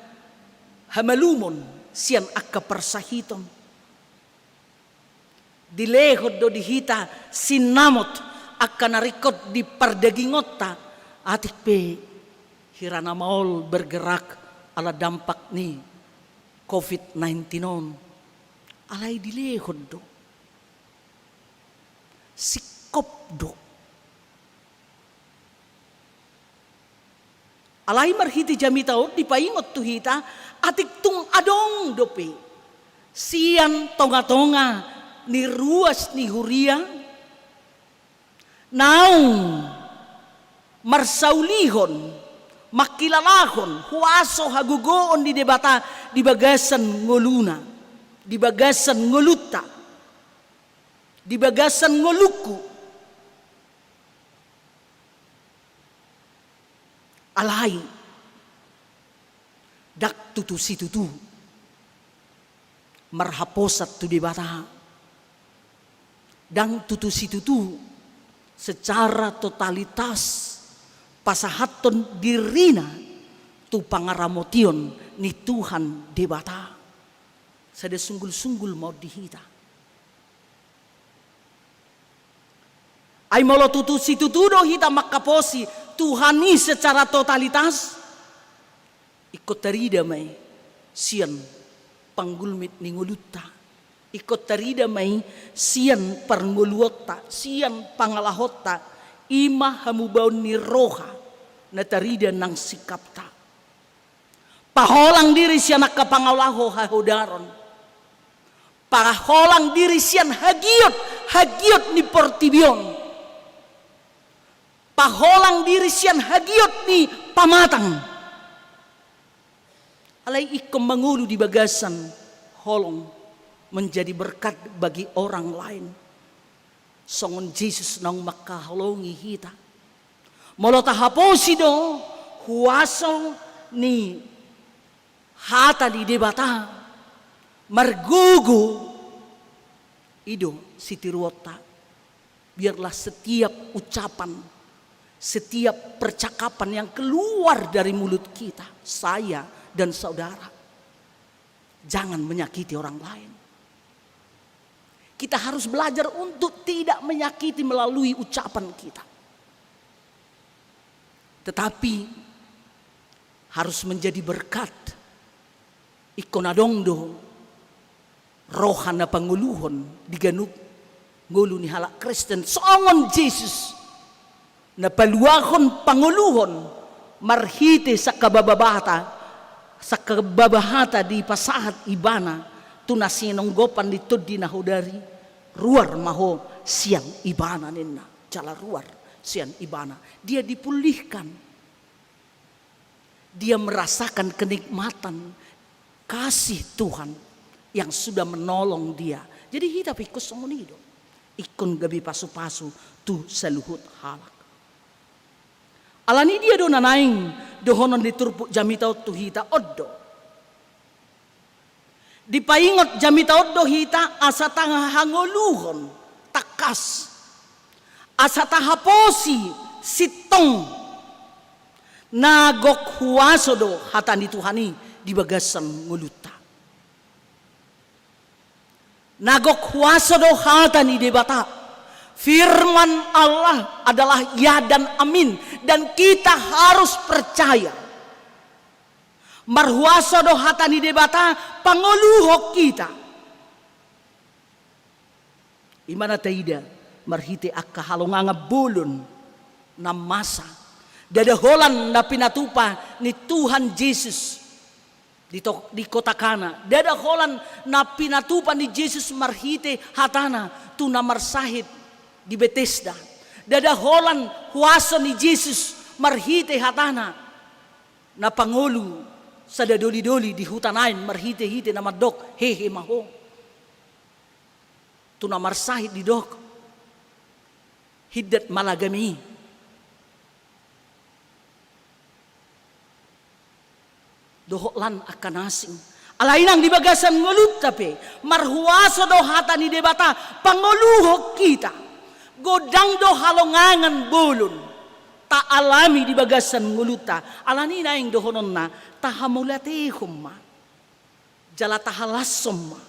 hamalumon sian akka persahiton dilehod do dihita sinamot akka narikot di pardagingotta atik pe hirana maol bergerak ala dampak ni COVID-19 on alay dilehod do sikop do alay marhiti jamitao di paingot tuhita atik tung adong dope sian tonga-tonga ni ruas ni huria naung marsaulihon makilalahon huaso hagugoon di debata di bagasan ngoluna di bagasan ngoluta di bagasan ngoluku alay dak tutu si tutu marhaposat tu debata dang tutu si tutu secara totalitas pasahaton dirina tu pangaramotion ni Tuhan debata sada sunggul-sunggul mau dihita ay molo tutu si tutu do hita makaposi Tuhani secara totalitas ikut terida may sian panggulmit ni nguluta ikut terida may sian parnguluota sian pangalahota ima hamubaw ni roha na terida nang sikapta paholang diri sian nakapangalaho hahodaron paholang diri sian hagiot ni portibion paholang diri sian hagiot ni pamatang alay ikom mangulu di bagasan holong menjadi berkat bagi orang lain songon Jesus nang makaholongi hita molo tahaposi do huaso ni hata di debata margugu ido sitiruota biarlah setiap ucapan setiap percakapan yang keluar dari mulut kita, saya dan saudara, jangan menyakiti orang lain. Kita harus belajar untuk tidak menyakiti melalui ucapan kita. Tetapi harus menjadi berkat. Ikonadongdo rohana panguluhon diganuk ngulu ni halak Kristen songon Jesus na paluahon panguluhon marhite sa kababahata di pasahat ibana tunasinonggopan dito di nahodari ruar maho siang ibana nina cala ruar siang ibana dia dipulihkan dia merasakan kenikmatan kasih Tuhan yang sudah menolong dia. Jadi hidup ikut semonido. Ikon gabi pasu-pasu tu saluhut halak. Alani dia do nanaing dohonon diturpuk jamita tu hita oddo. Dipaingot jamita oddo hita asa tanga hangoluhon takas. Asa tahaposi sitong nagok huwaso do hatan dituhani di bagasan nguluta. Nagok huwaso do hatan di debata. Firman Allah adalah ya dan amin, dan kita harus percaya. Marhuwaso do hatan di debata pangoluhok kita. Imana taida marhite akka halonganga bulun na masa. Dadaholan na pinatupa ni Tuhan Yesus di kota Kana. Dadaholan na pinatupa ni Yesus marhite hatana tu na marsahit di Bethesda. Dadaholan huwaso ni Yesus marhite hatana na pangulu sa dadoli-doli di hutanain marhite-hite na madok hehe maho. Tu na marsahit di dok hiddat malagami. Dohoklan akan asing. Alainang di bagasan ngulut tapi marhuwaso do hata ni debata panguluhok kita. Godang do halongangan bulun. Ta alami di bagasan nguluta. Alani na yung dohonon na tahamulatihum ma. Jala tahalasom ma.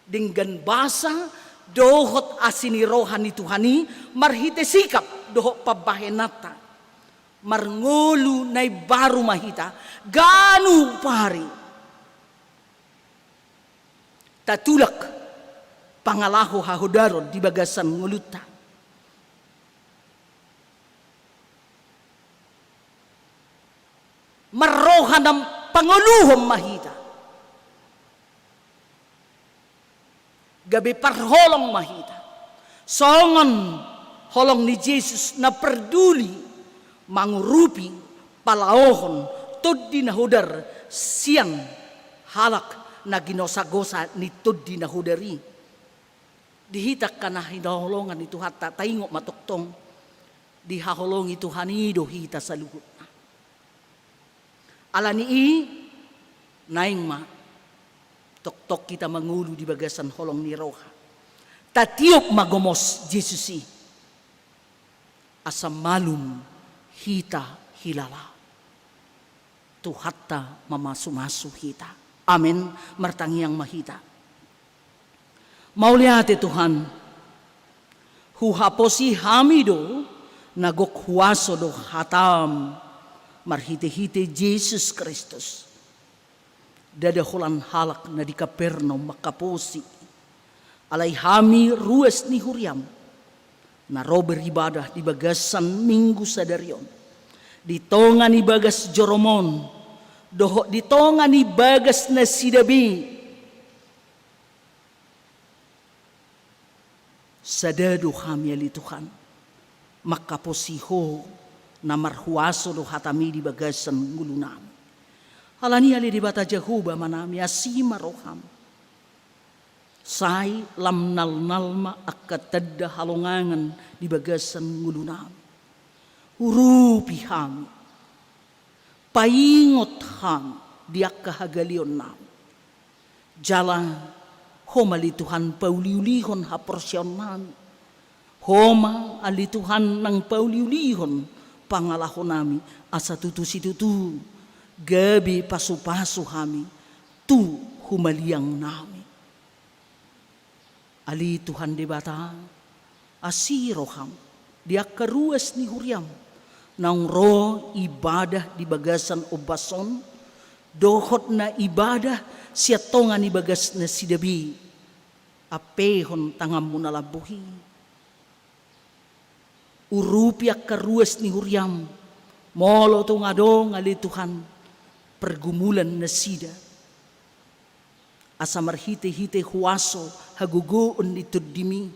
Dinggan basa dohot asini rohani Tuhani marhite sikap dohot pabahenata marngolu nay baru mahita ganu pari tatulak pangalaho hahudaron di bagasan nguluta. Marrohan ng panguluhom mahita. Gabi parholong mahita. Songon holong ni Jesus na perduli mangurupi palaohon tuddi na hudar siyang halak na ginosagosa ni tuddi na hudari. Dihitak ka na hinaholongan ito hata taingok matuktong dihaholong ito hanido hita sa luhut na. Alani naing ma tok-tok kita mangulu di bagasan holong ni roha. Tatiop magomos Jesusi. Asam malum hita hilala. Tuhatta mamasu-masu hita. Amin. Martangiang mahita. Mauliate Tuhan. Huhaposi hamido nagok huwaso do hatam. Marhite-hite Jesus Kristus. Dadaholan halak na di Kapernaum makaposi. Alay hami ruas ni huriam. Na rober ibadah di bagasan minggu sadarion. Di tonga ni bagas joromon. Doho di tonga ni bagas na sidabi. Sadado kami ali Tuhan. Makaposiho na marhuaso do hatami di bagasan ngulunam. Halani ali di bata Jehuba manami asima roham. Sai lam nalma akatadda halongangan di bagasan ngulunam. Hurupi ham. Paingot ham diak kahagalion nam. Jalan homa li Tuhan pauliulihon haporsyon nami. Homa ali Tuhan nang pauliulihon pangalahon nami asa tutu situtu. Gabi pasu-pasu kami tu humaliang nami. Ali Tuhan debata asiroham dia keruas ni huriam nang ro ibadah di bagasan obason dohot na ibadah siatongan ni bagas na sidabi apehon tangam mo nalabuhi urupiak keruas ni huriam molo to ngadong ali Tuhan pergumulan na sida. Asa marhite-hite huwaso hagugoon ito dimi.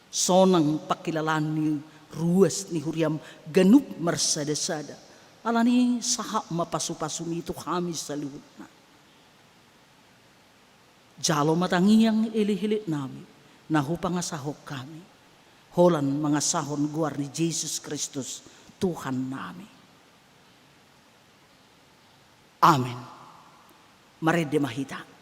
Sonang pakilalan ni ruas ni huriam ganup marsada-sada. Alani sahak mapasu-pasu nito kami sa luhut na. Jalo matangiang ilihilit nami, nahu pangasahok kami. Holan mangasahon guar ni Jesus Kristus, Tuhan nami. Amin. Mari demahita.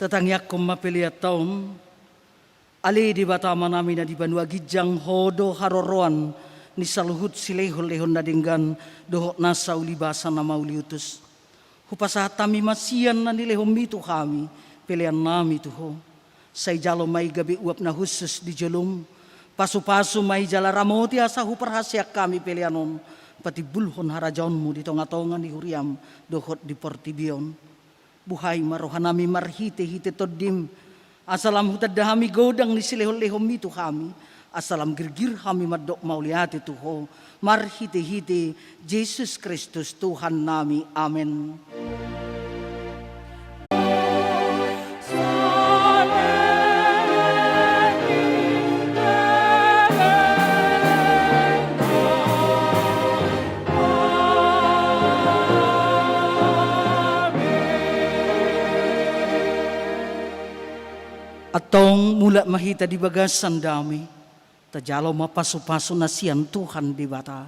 Tatangyak kong mapiliat taon, ali di batama namin na di banua gijang hodo haroroan ni saluhut silehon-lehon na dinggan dohok nasa ulibasan na mauliutus. Hupasahat tami masiyan na nilehom mito kami, pilihan nami tuho. Say jalo may gabi uap na husus di jalong, pasu-pasu may jala ramoti asa huparhasyak kami pilihanon, pati bulhon harajon mo dito nga tongan ni Huriam dohot di Portibion. Buhay marohanami marhite-hite todim, asalam hutad dahami godang ni silehon-lehom mito kami, asalam girgir kami madok mauliati tuho, marhite-hite Jesus Kristus Tuhan nami. Amen. Atong mula mahita di bagasan dami, tajalo mapasu-pasu na siyan Tuhan di bata.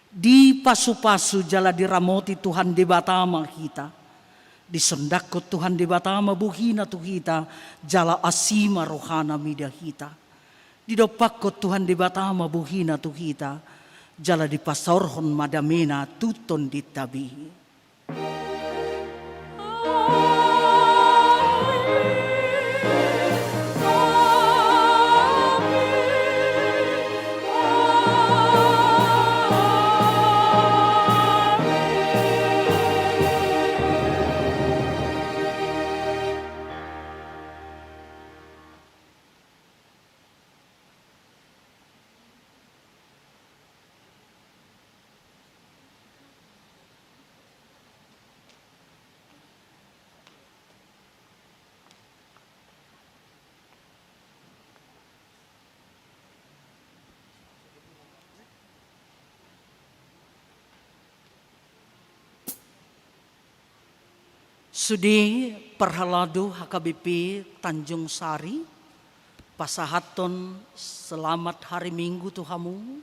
Di pasu-pasu jala diramoti Tuhan di bata makita. Di sendakot Tuhan di bata mabuhina tuhita, jala asima rohana midahita. Di dopakot Tuhan di bata mabuhina tuhita, jala di pasorhon madamena tuton di tabi. Sudi perhaladu HKBP Tanjung Sari, pasahaton selamat hari Minggu Tuhamu,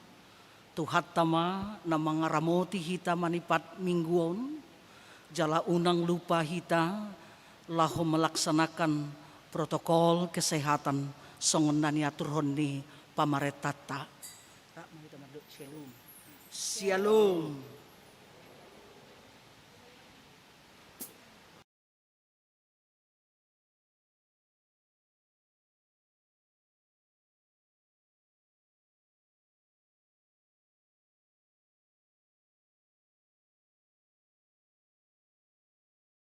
Tuhat tama na mga ramoti hita manipat mingguon, jala unang lupa hita, lahu melaksanakan protokol kesehatan songonan yaturhon ni pamaretata. Shalom. Shalom.